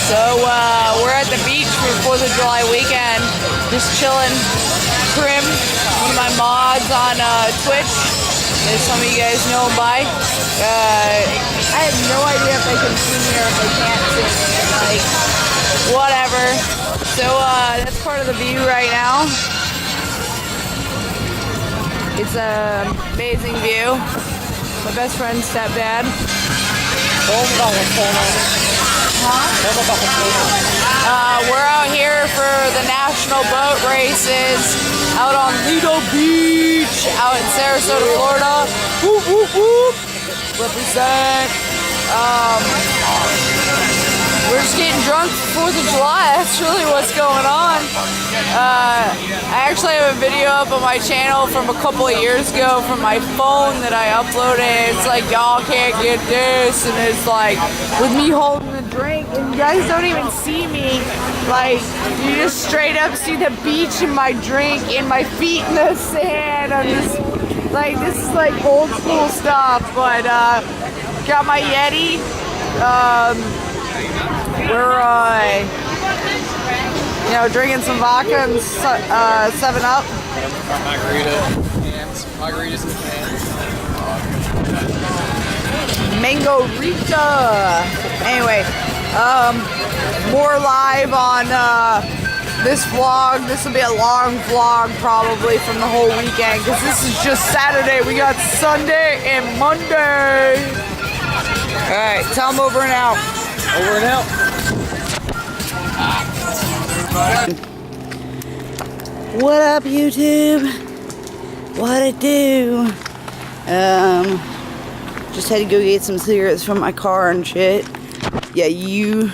So we're at the beach for 4th of July weekend, just chilling. Prim, one of my mods on Twitch, as some of you guys know by. I have no idea if they can see me or if they can't see me. Like, whatever. So that's part of the view right now. It's an amazing view. My best friend's stepdad. We're out here for the national boat races out on Lido Beach, out in Sarasota, Florida. Whoop, whoop, whoop. Represent. We're just getting drunk for 4th of July. That's really what's going on. I actually have a video up on my channel from a couple of years ago from my phone that I uploaded. It's like, y'all can't get this, and it's like with me holding the drink, and you guys don't even see me. Like, you just straight up see the beach and my drink and my feet in the sand. I'm just like, this is like old school stuff. But got my Yeti. We're drinking some vodka and 7-Up. Margaritas and cans. Mango Rita. Anyway, more live on this vlog. This will be a long vlog probably from the whole weekend, because this is just Saturday. We got Sunday and Monday. Alright, tell them over and out. Over and out. What up, YouTube? What it do? Just had to go get some cigarettes from my car and shit. Yeah, if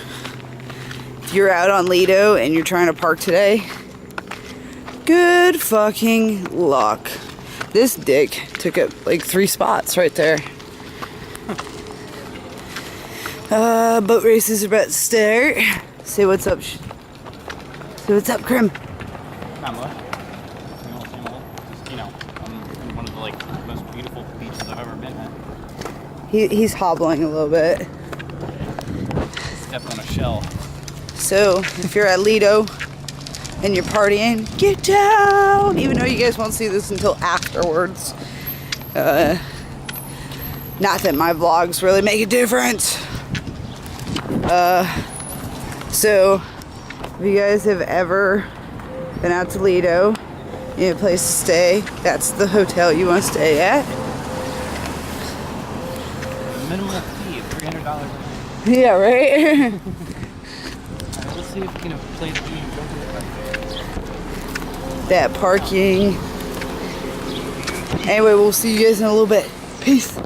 you're out on Lido and you're trying to park today, good fucking luck. This dick took up like 3 spots right there. Boat races are about to start. Say what's up. Say what's up, Krim. Not much. Just, on one of the most beautiful beaches I've ever been at. He's hobbling a little bit. Stepped on a shell. So if you're at Lido and you're partying, get down. Even though you guys won't see this until afterwards. Not that my vlogs really make a difference. So if you guys have ever been out to Lido, you need a place to stay, that's the hotel you want to stay at. Minimal fee of $300. Yeah, right? Let's see if we can play the game. That parking. Anyway, we'll see you guys in a little bit. Peace.